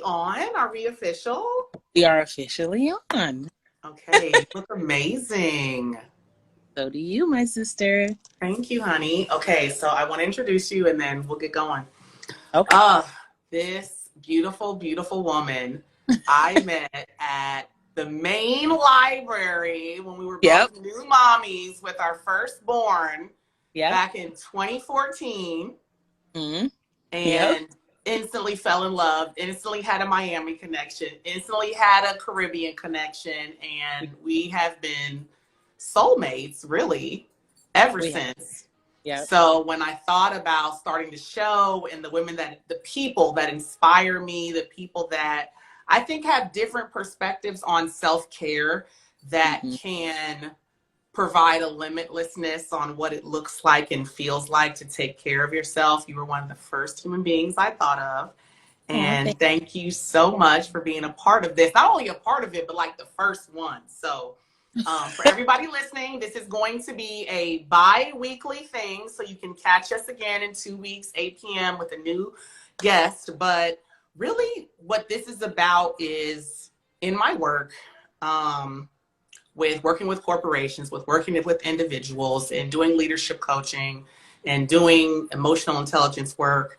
On? Are we official? We are officially on. Okay, you look amazing. So do you, my sister. Thank you, honey. Okay, so I want to introduce you and then we'll get going. Okay. Uh, this beautiful, beautiful woman I met at the main library when we were Yep. both new mommies with our firstborn Yep. back in 2014. hmm Yep. And instantly fell in love, instantly had a Miami connection, instantly had a Caribbean connection, and we have been soulmates really ever We have. since. Yep. So when I thought about starting the show and the people that inspire me, the people that I think have different perspectives on self-care that hmm can provide a limitlessness on what it looks like and feels like to take care of yourself. You were one of the first human beings I thought of. Oh, And thank you so much for being a part of this. Not only a part of it, but like the first one. So for everybody listening, this is going to be a bi-weekly thing. So you can catch us again in 2 weeks, 8 p.m. with a new guest. But really what this is about is in my work, with working with corporations, with working with individuals, and doing leadership coaching and doing emotional intelligence work,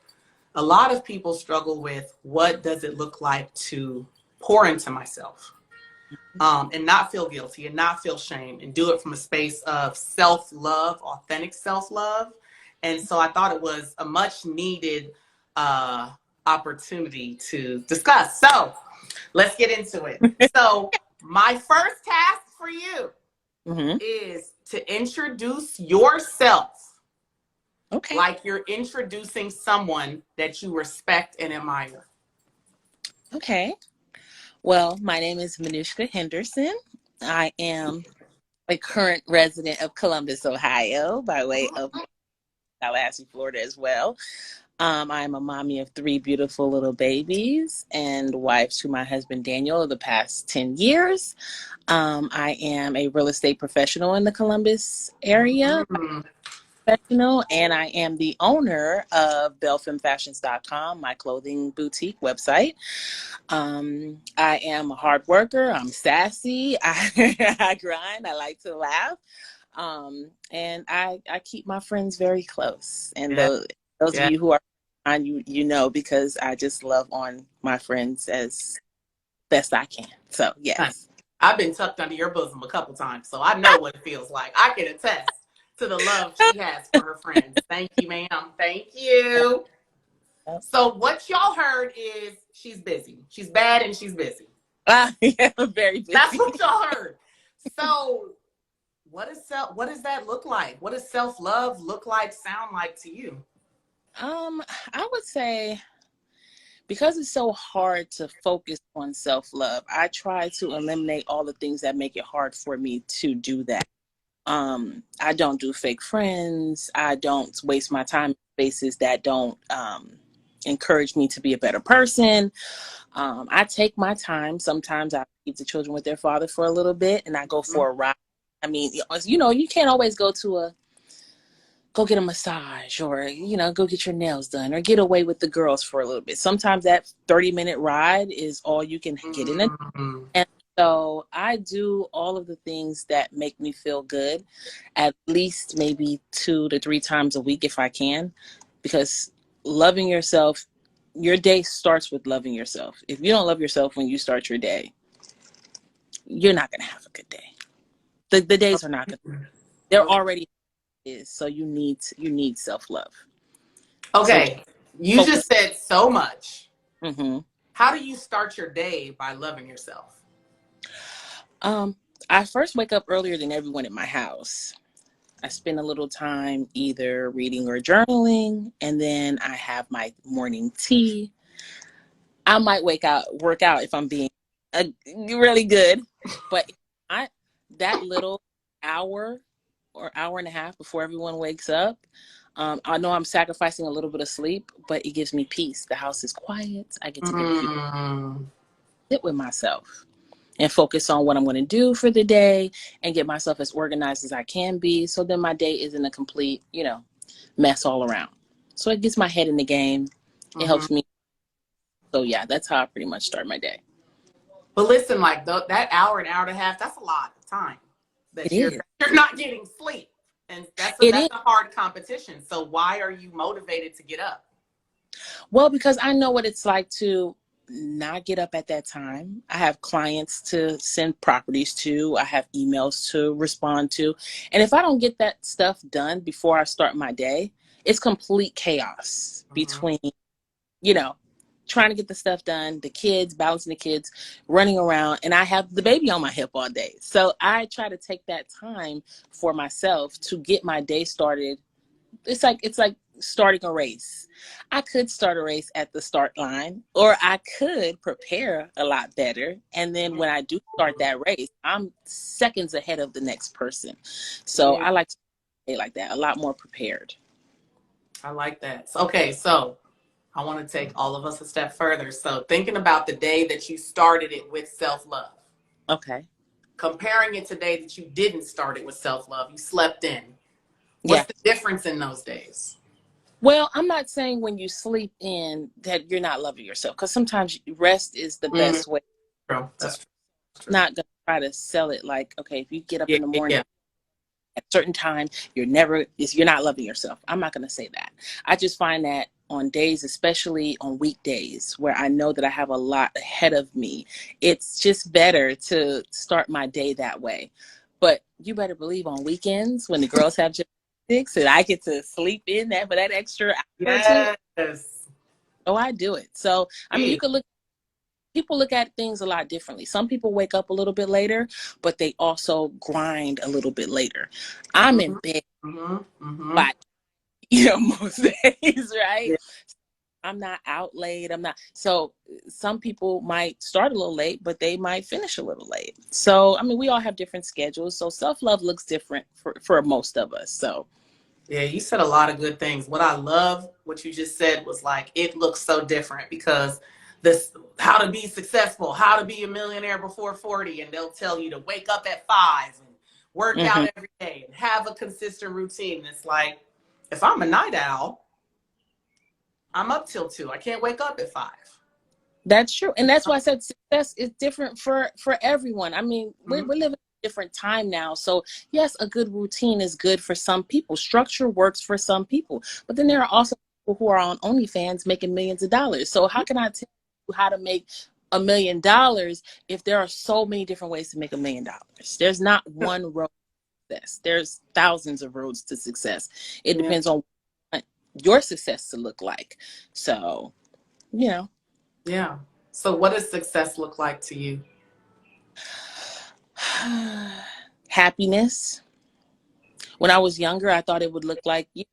a lot of people struggle with what does it look like to pour into myself, and not feel guilty and not feel shame and do it from a space of self-love, authentic self-love. And so I thought it was a much needed opportunity to discuss. So let's get into it. So my first task for you hmm is to introduce yourself Okay. like you're introducing someone that you respect and admire. Okay. Well, my name is Manouchka Henderson. I am a current resident of Columbus, Ohio, by way of Tallahassee, Florida as well. I'm a mommy of three beautiful little babies and wife to my husband Daniel of the past 10 years. I am a real estate professional in the Columbus area, Mm, professional, and I am the owner of belfemfashions.com, my clothing boutique website. I am a hard worker. I'm sassy. I grind. I like to laugh. And I keep my friends very close. And yeah, those of yeah. you who are on, you know, because I just love on my friends as best I can. So Honey, yes. I've been tucked under your bosom a couple times, so I know what it feels like. I can attest to the love she has for her friends. Thank you, ma'am. Thank you. So what y'all heard is she's busy. She's bad and she's busy. Yeah, I'm very That's busy. what y'all heard. So what does that look like? What does self-love look like, sound like to you? I would say because it's so hard to focus on self-love, I try to eliminate all the things that make it hard for me to do that. I don't do fake friends. I don't waste my time in spaces that don't encourage me to be a better person. I take my time. Sometimes I keep the children with their father for a little bit and I go Mhm. for a ride. I mean, you can't always go get a massage or, go get your nails done or get away with the girls for a little bit. Sometimes that 30-minute ride is all you can get in a. Mm, And so I do all of the things that make me feel good at least maybe 2 to 3 times a week if I can, because loving yourself, your day starts with loving yourself. If you don't love yourself when you start your day, you're not going to have a good day. The days are not going to. They're okay. already is. So you need self-love. So Okay. You focus. just said so much. hmm How do you start your day by loving yourself? Um, I first wake up earlier than everyone in my house. I spend a little time either reading or journaling, and then I have my morning tea. I might work out if I'm being really good, but I that little hour or hour and a half before everyone wakes up, I know I'm sacrificing a little bit of sleep, but it gives me peace. The house is quiet. I get to get a few Mm, sit with myself and focus on what I'm going to do for the day and get myself as organized as I can be. So then my day isn't a complete, mess all around. So it gets my head in the game. It mhm. helps me. So yeah, that's how I pretty much start my day. But listen, like that hour, an hour and a half, that's a lot of time It that you're is. you're not getting sleep. And It that's is. a hard competition. So why are you motivated to get up? Well, because I know what it's like to not get up at that time. I have clients to send properties to, I have emails to respond to. And if I don't get that stuff done before I start my day, it's complete chaos Mm-hmm. between, you know, trying to get the stuff done, the kids, balancing the kids, running around, and I have the baby on my hip all day. So I try to take that time for myself to get my day started. It's like starting a race. I could start a race at the start line, or I could prepare a lot better. And then when I do start that race, I'm seconds ahead of the next person. So Yeah, I like to say like that, a lot more prepared. I like that. Okay, so I want to take all of us a step further. So thinking about the day that you started it with self-love, Okay. comparing it to the day that you didn't start it with self-love, you slept in. What's Yeah. the difference in those days? Well, I'm not saying when you sleep in that you're not loving yourself, because sometimes rest is the Mm, best way. true. So That's I'm true. not going to try to sell it like, okay, if you get up Yeah, in the yeah, morning yeah. at a certain time, you're not loving yourself. I'm not going to say that. I just find that on days, especially on weekdays where I know that I have a lot ahead of me, it's just better to start my day that way. But you better believe on weekends when the girls have gymnastics and I get to sleep in that for that extra hour or two, Yes. oh, I do it. So, I mean, Yeah. people look at things a lot differently. Some people wake up a little bit later, but they also grind a little bit later. I'm in Mm-hmm. bed Mm-hmm. Mm-hmm. by most days, right? Yeah. I'm not out late. I'm not. So some people might start a little late, but they might finish a little late. So I mean, we all have different schedules. So self love looks different for most of us. So Yeah, you said a lot of good things. What I love, what you just said was like, it looks so different because this, how to be successful, how to be a millionaire before 40. And they'll tell you to wake up at 5 and work mhm. out every day and have a consistent routine. It's like, if I'm a night owl, I'm up till 2. I can't wake up at 5. That's true, and that's why I said success is different for everyone. I mean, we're Mhm. living in a different time now, so yes, a good routine is good for some people. Structure works for some people, but then there are also people who are on OnlyFans making millions of dollars. So how can I tell you how to make $1 million if there are so many different ways to make $1 million? There's not one road to success. There's thousands of roads to success. It Yeah. depends on what your success to look like. So, you know. Yeah. So what does success look like to you? Happiness. When I was younger, I thought it would look like a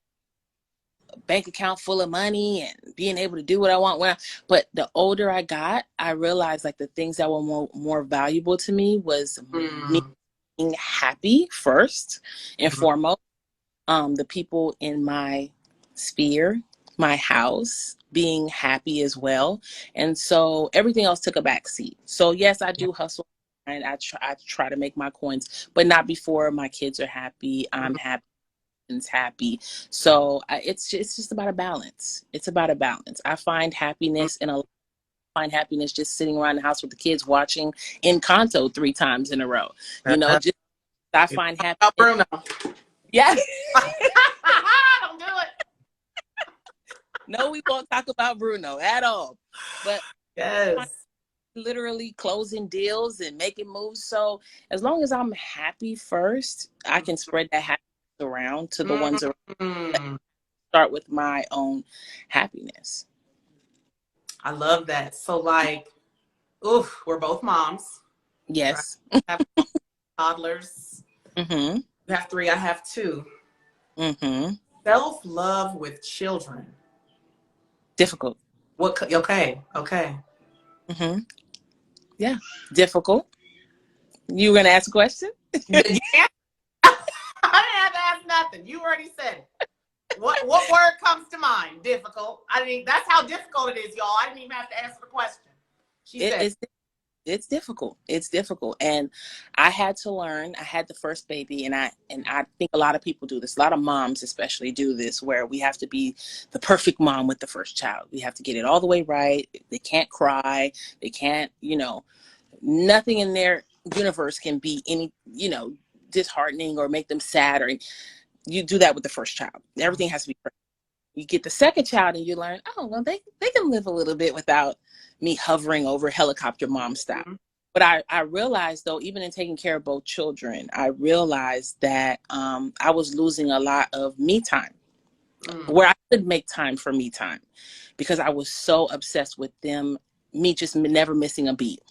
bank account full of money and being able to do what I want. But the older I got, I realized like the things that were more valuable to me was me Mm. being happy first and Mhm. foremost. The people in my sphere, my house, being happy as well. And so everything else took a back seat. So yes, I do hustle and I try to make my coins, but not before my kids are happy, I'm happy, and happy. So it's just about a balance. It's about a balance. I find happiness in a find happiness just sitting around the house with the kids watching Encanto 3 times in a row. Just I find About happiness. Bruno. Yeah. Don't do it. No, we won't talk about Bruno at all. But I'm Yes. literally closing deals and making moves. So as long as I'm happy first, I can spread that happiness around to the ones around. Mm. Start with my own happiness. I love that. So like, oof, we're both moms, right? Yes. I have toddlers. Mm-hmm. You have 3, I have 2. Mm-hmm. Self-love with children. Difficult. Okay, okay. Mm-hmm. Yeah. Difficult. You were gonna ask a question? You can't, I didn't have to ask nothing. You already said it. What word comes to mind? Difficult. I didn't. That's how difficult it is, y'all. I didn't even have to answer the question. She It, said, it's it's difficult. It's difficult. And I had to learn. I had the first baby, and I think a lot of people do this. A lot of moms especially do this, where we have to be the perfect mom with the first child. We have to get it all the way right. They can't cry. They can't, nothing in their universe can be any, disheartening or make them sad, or you do that with the first child. Everything has to be perfect. You get the second child and you learn, oh, well, they can live a little bit without me hovering over helicopter mom style. Mm-hmm. But I realized, though, even in taking care of both children, I realized that I was losing a lot of me time, where I could make time for me time, because I was so obsessed with them, me just never missing a beat.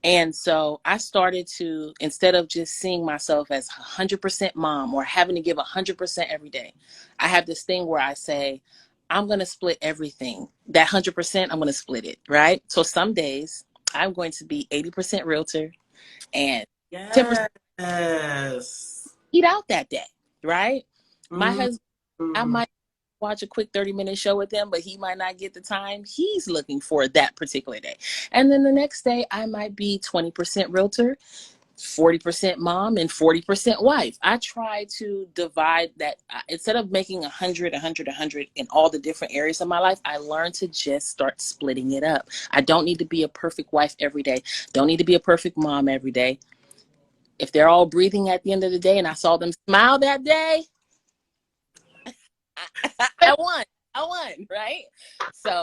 And so I started to, instead of just seeing myself as 100% mom or having to give 100% every day, I have this thing where I say, I'm going to split everything. That 100%, I'm going to split it, right? So some days I'm going to be 80% realtor and 10% Yes. eat out that day, right? My Mm-hmm. husband, I might watch a quick 30-minute show with him, but he might not get the time he's looking for that particular day. And then the next day I might be 20% realtor, 40% mom, and 40% wife. I try to divide that. Instead of making 100 in all the different areas of my life, I learned to just start splitting it up. I don't need to be a perfect wife every day. Don't need to be a perfect mom every day. If they're all breathing at the end of the day and I saw them smile that day, I won. Right? So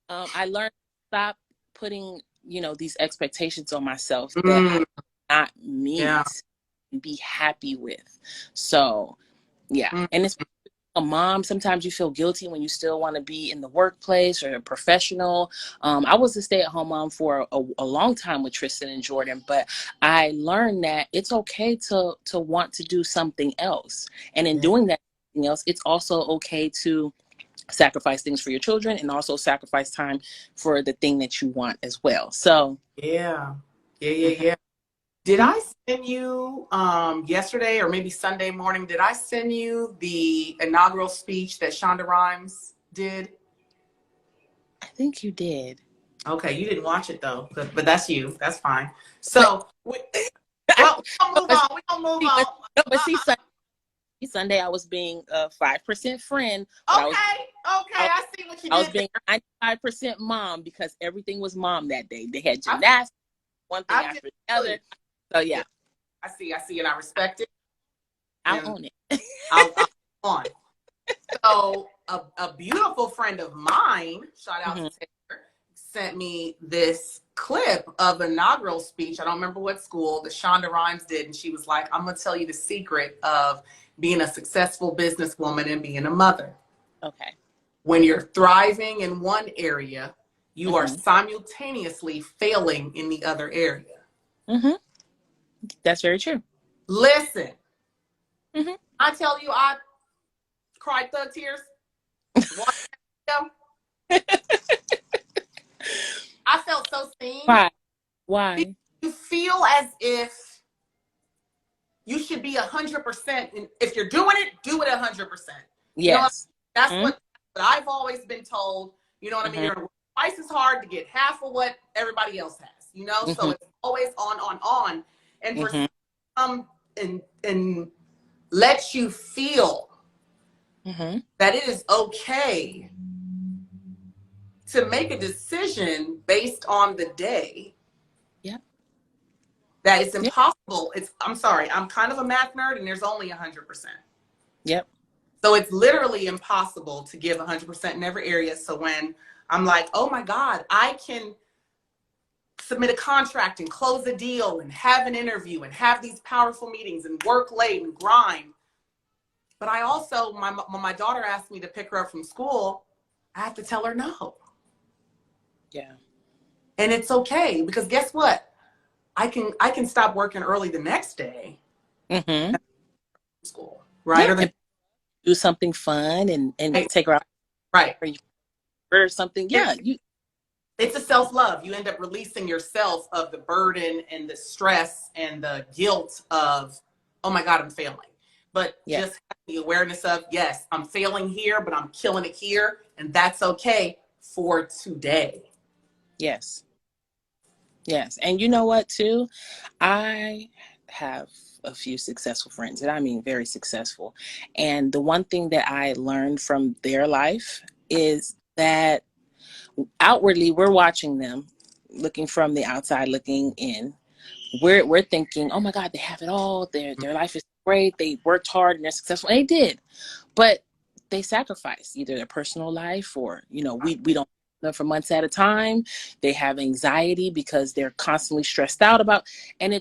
I learned to stop putting, these expectations on myself that I not Yeah. meet and be happy with. So, yeah. Mm. And it's a mom. Sometimes you feel guilty when you still want to be in the workplace or a professional. I was a stay-at-home mom for a long time with Tristan and Jordan, but I learned that it's okay to want to do something else. And in doing that something else, it's also okay to sacrifice things for your children and also sacrifice time for the thing that you want as well. So Yeah. mhm. Yeah. Did I send you yesterday or maybe Sunday morning? Did I send you the inaugural speech that Shonda Rhimes did? I think you did. Okay, you didn't watch it though, but that's you. That's fine. So, well, we'll move but, on. We gonna move on. but see, Sunday I was being a 5% friend, but Okay, I see what you I was did being there. 95% mom, because everything was mom that day. They had I, gymnastics, one thing I after did the other. good. So Yeah, yeah, I see, and I respect it, I'll and own it. I'll on. So, a beautiful friend of mine, shout out Mm-hmm. to Taylor, sent me this clip of an inaugural speech. I don't remember what school that Shonda Rhimes did, and she was like, "I'm gonna tell you the secret of being a successful businesswoman and being a mother. Okay. When you're thriving in one area, you are Mm-hmm. simultaneously failing in the other area." Mm-hmm. That's very true. Listen, Mm-hmm. I tell you, I cried thug tears. I felt so seen. Why? Why? You feel as if you should be 100%. And if you're doing it, do it 100%. You know, Yes. that's Mm-hmm. what I've always been told. You know what I mean? Mm-hmm. You're gonna work twice as hard to get half of what everybody else has. You know, so Mm-hmm. it's always on. And for Mm-hmm. some and let you feel Mm-hmm. that it is okay to make a decision based on the day, Yep. that it's Yep. impossible. I'm sorry, I'm kind of a math nerd and there's only 100%. Yep. So it's literally impossible to give 100% in every area. So when I'm like, oh my God, I can submit a contract and close a deal and have an interview and have these powerful meetings and work late and grind. But I also, when my daughter asked me to pick her up from school, I have to tell her no. Yeah. And it's okay, because guess what? I can stop working early the next day Mm-hmm. at school, right? Yeah. Or the And do something fun and right, take her out right. or something. Yeah. It's a self-love. You end up releasing yourself of the burden and the stress and the guilt of, oh my God, I'm failing. But Yeah. just have the awareness of, yes, I'm failing here, but I'm killing it here. And that's okay for today. Yes. Yes. And you know what, too? I have a few successful friends, and I mean very successful. And the one thing that I learned from their life is that outwardly we're watching them, looking from the outside, looking in. We're thinking, oh my God, they have it all. Their life is great. They worked hard and they're successful. And they did. But they sacrificed either their personal life or, we don't know for months at a time. They have anxiety because they're constantly stressed out about, and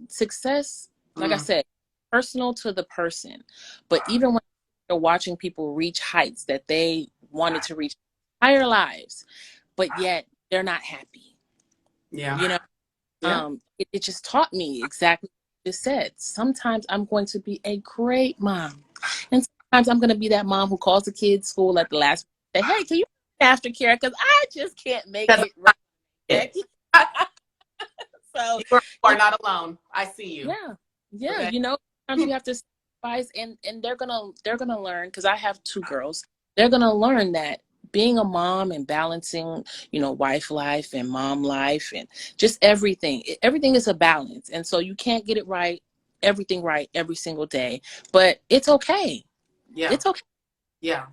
success, like I said, personal to the person. But even when they're watching people reach heights that they wanted to reach entire lives, but yet they're not happy. Yeah. You know, Yeah. it just taught me exactly what you just said. Sometimes I'm going to be a great mom. And sometimes I'm going to be that mom who calls the kids school at the last say, hey, can you aftercare? Because I just can't make Because it right. So you are not alone. I see you. yeah. Okay. Sometimes you have to sacrifice, and they're gonna learn, because I have two girls. They're gonna learn that being a mom and balancing, wife life and mom life and just everything is a balance. And so you can't get it everything right every single day, but it's okay. Yeah. It's okay. Yeah.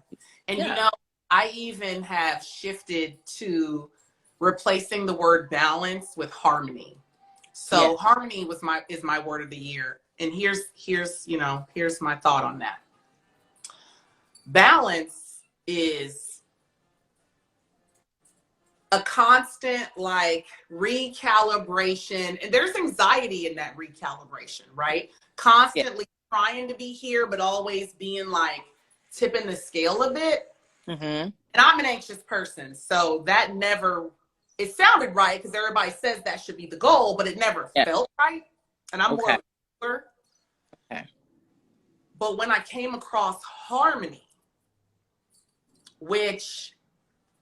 And Yeah. I even have shifted to replacing the word balance with harmony. Yeah. So harmony is my word of the year. And here's my thought on that. Balance is a constant recalibration, and there's anxiety in that recalibration, right? Yeah. Constantly trying to be here, but always being tipping the scale a bit. Mm-hmm. And I'm an anxious person, so that never, it sounded right because everybody says that should be the goal, but it never felt right. And I'm more Okay. of a healer. Okay. But when I came across harmony, which,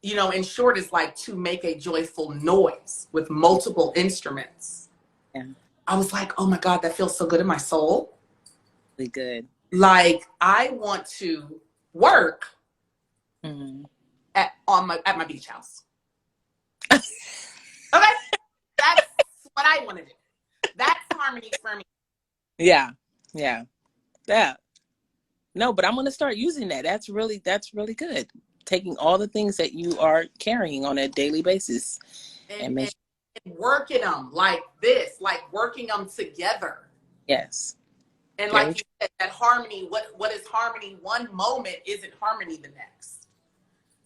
in short is to make a joyful noise with multiple instruments. Yeah. I was like, oh my God, that feels so good in my soul. Really good. I want to work at my beach house. Okay. That's what I want to do. That's harmony for me. Yeah. Yeah. Yeah. No, but I'm going to start using that. That's really good. Taking all the things that you are carrying on a daily basis And, and and, and working them like this, working them together. yes. And Very like you said, that harmony, what is harmony one moment isn't harmony the next.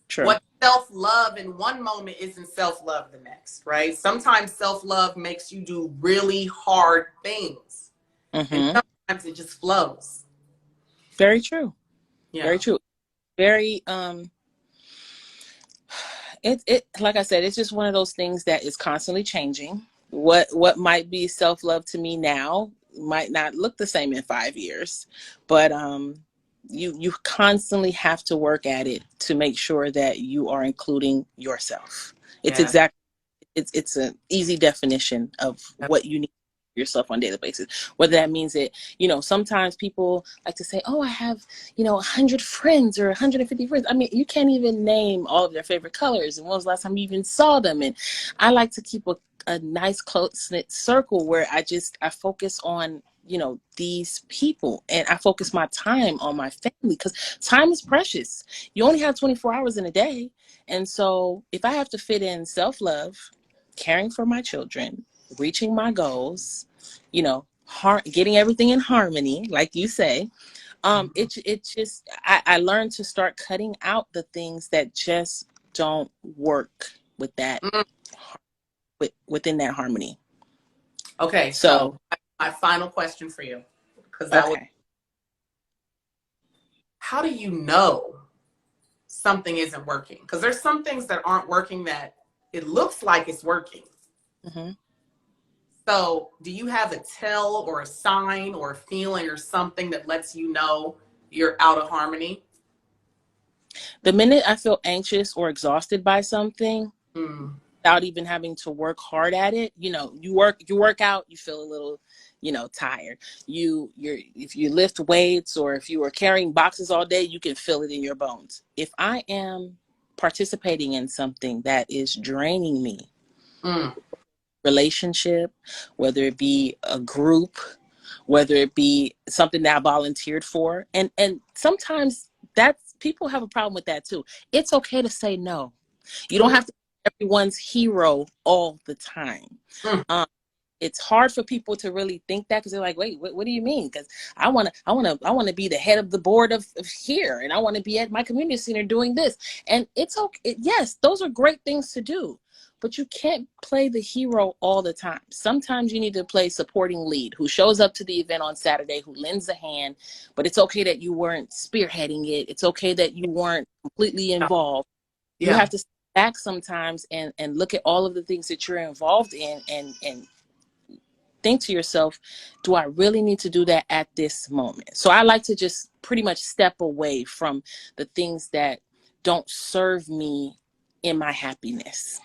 true. What self-love in one moment isn't self-love the next, right? Sometimes self-love makes you do really hard things. And sometimes it just flows. Very true. Yeah. Very true. Very it like I said, it's just one of those things that is constantly changing. What might be self-love to me now might not look the same in 5 years, but you constantly have to work at it to make sure that you are including yourself. It's exactly it's an easy definition of what you need yourself on a daily basis. Whether that means that, sometimes people like to say, oh, I have, 100 friends or 150 friends. I mean, you can't even name all of their favorite colors. And when was the last time you even saw them? And I like to keep a nice close-knit circle where I focus on, these people, and I focus my time on my family, because time is precious. You only have 24 hours in a day. And so if I have to fit in self-love, caring for my children, reaching my goals, getting everything in harmony, like you say, I learned to start cutting out the things that just don't work with that, within that harmony. Okay, so my final question for you, because how do you know something isn't working? Because there's some things that aren't working that it looks like it's working. So do you have a tell or a sign or a feeling or something that lets you know you're out of harmony? The minute I feel anxious or exhausted by something, without even having to work hard at it, you work out, you feel a little, tired. If you lift weights, or if you are carrying boxes all day, you can feel it in your bones. If I am participating in something that is draining me, relationship, whether it be a group, whether it be something that I volunteered for. And sometimes that's people have a problem with that too. It's okay to say no. You don't have to be everyone's hero all the time. Mm. It's hard for people to really think that, because they're like, wait, what do you mean? Because I want to be the head of the board of here, and I want to be at my community center doing this. And it's okay. Yes, those are great things to do, but you can't play the hero all the time. Sometimes you need to play supporting lead, who shows up to the event on Saturday, who lends a hand. But it's okay that you weren't spearheading it. It's okay that you weren't completely involved. You have to step back sometimes and look at all of the things that you're involved in, and think to yourself, do I really need to do that at this moment? So I like to just pretty much step away from the things that don't serve me in my happiness.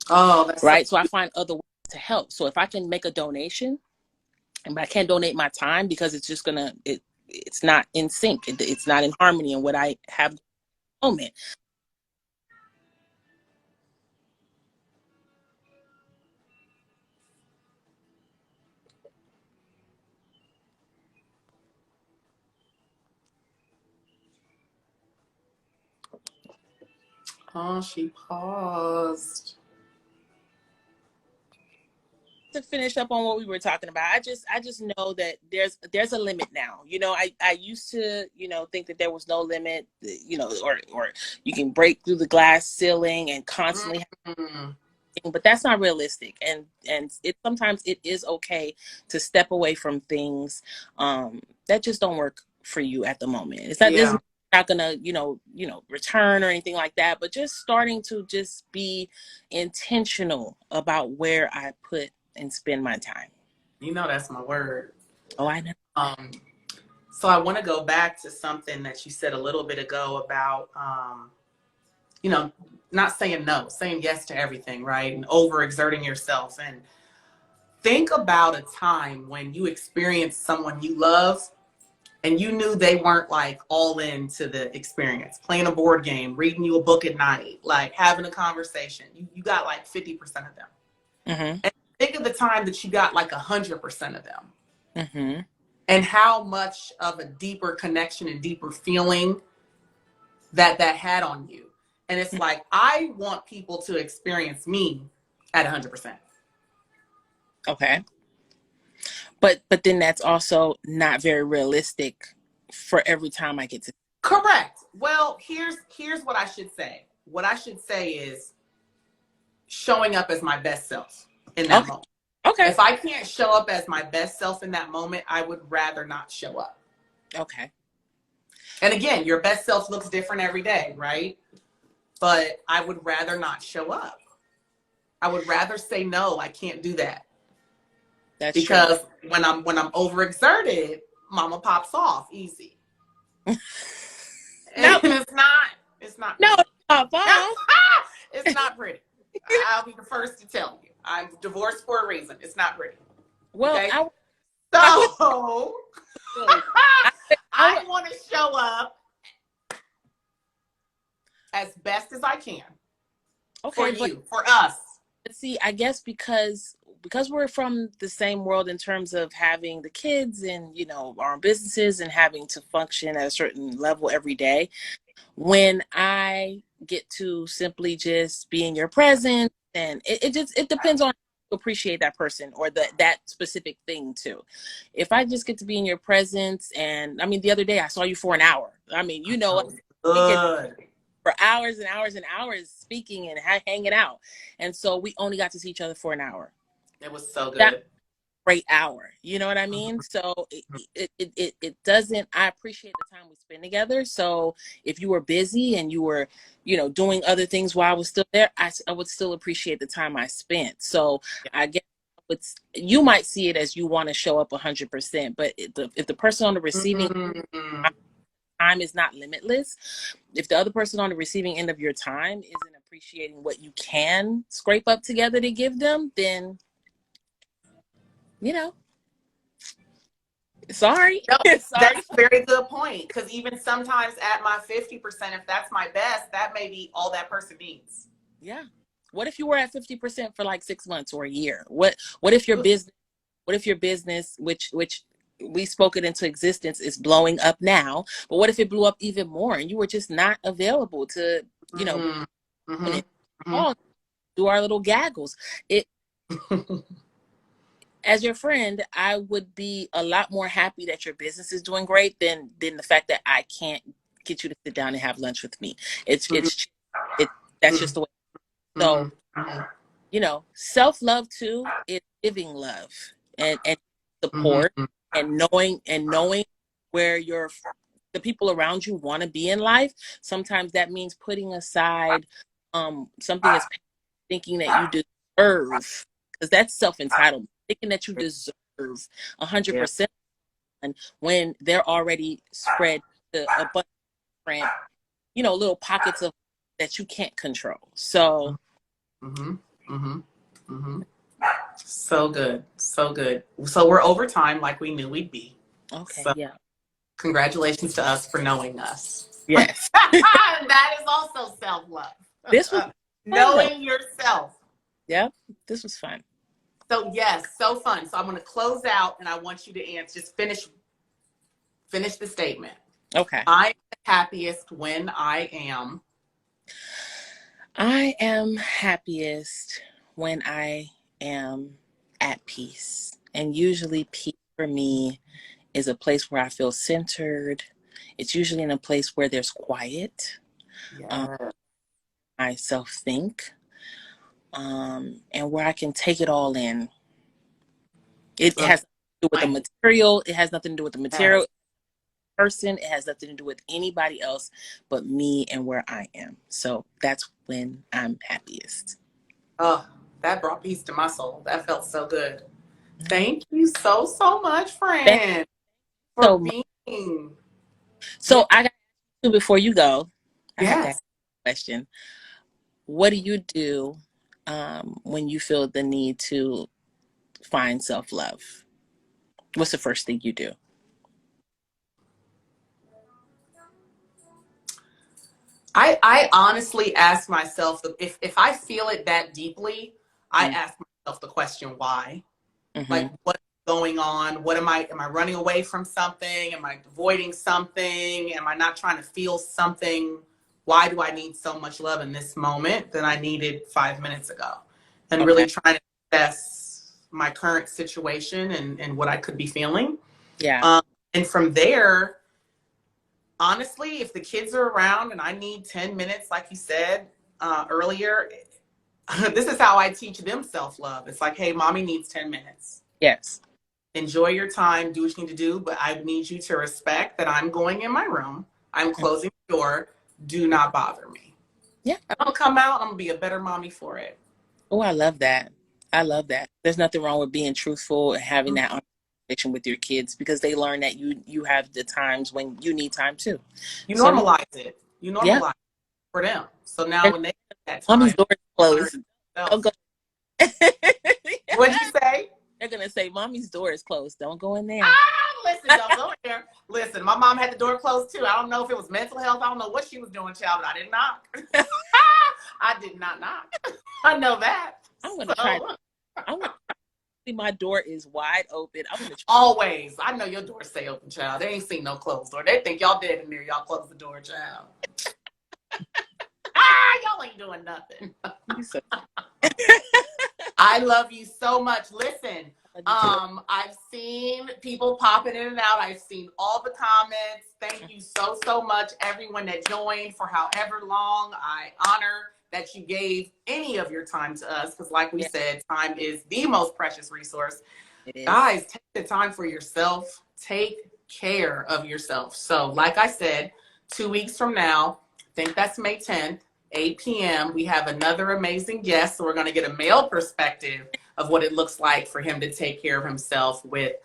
Oh, that's right. So I find other ways to help. So if I can make a donation, but I can't donate my time because it's just it's not in sync. It's not in harmony in what I have at the moment. Oh, she paused. To finish up on what we were talking about, I just know that there's a limit now. I used to, think that there was no limit, or you can break through the glass ceiling and constantly Mm-hmm. but that's not realistic. And sometimes it is okay to step away from things that just don't work for you at the moment. It's not, there's not gonna, return or anything like that, but just starting to just be intentional about where I put and spend my time. That's my word. Oh, I know. So I want to go back to something that you said a little bit ago about, not saying no, saying yes to everything, right? And overexerting yourself. And think about a time when you experienced someone you love and you knew they weren't like all into the experience, playing a board game, reading you a book at night, like having a conversation. You got like 50% of them. Mm-hmm. And think of the time that you got like 100% of them. Mm-hmm. And how much of a deeper connection and deeper feeling that had on you. And it's like, I want people to experience me at 100%. Okay. But then that's also not very realistic for every time I get to. Correct. Well, here's what I should say. What I should say is showing up as my best self in that moment. Okay. If I can't show up as my best self in that moment, I would rather not show up. Okay. And again, your best self looks different every day, right? But I would rather not show up. I would rather say, no, I can't do that. That's because true. when I'm overexerted, mama pops off easy. No, it's not. No, pretty. pop off. It's not pretty. I'll be the first to tell you. I'm divorced for a reason. It's not pretty. Well, okay? I I want to show up as best as I can. Okay, for you, for us. See, I guess because we're from the same world in terms of having the kids and, our own businesses and having to function at a certain level every day. When I get to simply just be in your presence, and it depends on how you appreciate that person or that specific thing too. If I just get to be in your presence, and I mean, the other day I saw you for an hour. I mean, we get for hours and hours and hours speaking and hanging out. And so we only got to see each other for an hour. It was so good. That great hour. You know what I mean? So it doesn't, I appreciate the time we spend together. So if you were busy and you were, doing other things while I was still there, I would still appreciate the time I spent. So I guess you might see it as you want to show up 100%, but if the person on the receiving time is not limitless, if the other person on the receiving end of your time isn't appreciating what you can scrape up together to give them, then sorry. No, that's a very good point. Because even sometimes at my 50%, if that's my best, that may be all that person needs. Yeah. What if you were at 50% for like 6 months or a year? What if your business, which we spoke it into existence, is blowing up now, but what if it blew up even more and you were just not available to, Mm-hmm. Mm-hmm. all do our little gaggles? It As your friend, I would be a lot more happy that your business is doing great than the fact that I can't get you to sit down and have lunch with me. It That's just the way. Mm-hmm. So, self-love too is giving love and support, Mm-hmm. and knowing where the people around you want to be in life. Sometimes that means putting aside something as thinking that you deserve, because that's self-entitlement, thinking that you deserve Yeah. 100% when they're already spread to a bunch of different, little pockets of that you can't control. So Mm-hmm. Mm-hmm. Mm-hmm. So good. So good. So we're over time like we knew we'd be. okay, So yeah. congratulations to us for knowing us. Yes. That is also self-love. This was fun though. Knowing yourself. Yep. This was fun. So yes, so fun. So I'm going to close out and I want you to answer, just finish the statement. Okay. I'm happiest when I am. I am happiest when I am at peace. And usually peace for me is a place where I feel centered. It's usually in a place where there's quiet. Yeah. I self think, and where I can take it all in. It has nothing to do with the material. It has nothing to do with the material person. It has nothing to do with anybody else but me and where I am. So that's when I'm happiest. Oh, that brought peace to my soul. That felt so good. Thank you so, so much, Thank friend, you for so much. being. So I got to, before you go, I have to Yes. ask a question. What do you do when you feel the need to find self-love? What's the first thing you do? I honestly ask myself, if I feel it that deeply, I ask myself the question, why? Mm-hmm. Like, what's going on? Am I running away from something? Am I avoiding something? Am I not trying to feel something? Why do I need so much love in this moment than I needed 5 minutes ago? And Okay. really trying to assess my current situation and what I could be feeling. Yeah. And from there, honestly, if the kids are around and I need 10 minutes, like you said earlier, this is how I teach them self-love. It's like, hey, mommy needs 10 minutes. Yes. Enjoy your time, do what you need to do, but I need you to respect that I'm going in my room. I'm closing the door. Do not bother me. Yeah. I'm going to come out. I'm going to be a better mommy for it. Oh, I love that. I love that. There's nothing wrong with being truthful and having that conversation with your kids, because they learn that you have the times when you need time too. You So normalize it. You yeah, normalize it for them. So now when they get that mommy's time, door is closed. Don't go. What'd you say? They're gonna say, "Mommy's door is closed. Don't go in there." Listen, don't go in there. Listen, my mom had the door closed too. I don't know if it was mental health. I don't know what she was doing, child, but I didn't knock. I did not knock. I know that. I'm gonna try. I'm gonna see my door is wide open. I'm gonna try. Always. I know your door stay open, child. They ain't seen no closed door. They think y'all dead in there. Y'all close the door, child. Y'all ain't doing nothing. I love you so much. Listen, I've seen people popping in and out. I've seen all the comments. Thank you so, so much, everyone that joined for however long. I honor that you gave any of your time to us, because like we said, time is the most precious resource. Guys, take the time for yourself. Take care of yourself. So like I said, 2 weeks from now, I think that's May 10th, 8 p.m., we have another amazing guest. So we're going to get a male perspective of what it looks like for him to take care of himself with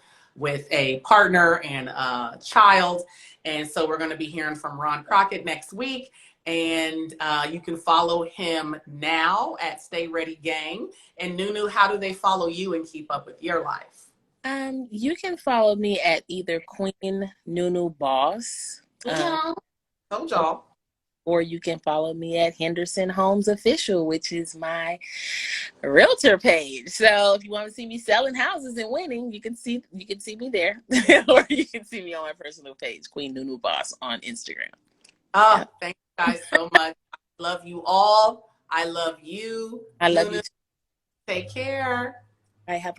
a partner and a child. And so we're going to be hearing from Ron Crockett next week. And you can follow him now at Stay Ready Gang. And Nunu, how do they follow you and keep up with your life? You can follow me at either Queen Nunu Boss. Told y'all. or you can follow me at Henderson Homes Official, which is my realtor page. So if you want to see me selling houses and winning, you can see me there, or you can see me on my personal page, Queen Nunu Boss, on Instagram. Oh, Yeah. thank you guys so much. I love you all. I love you. I love you Nunu, too. take care. I have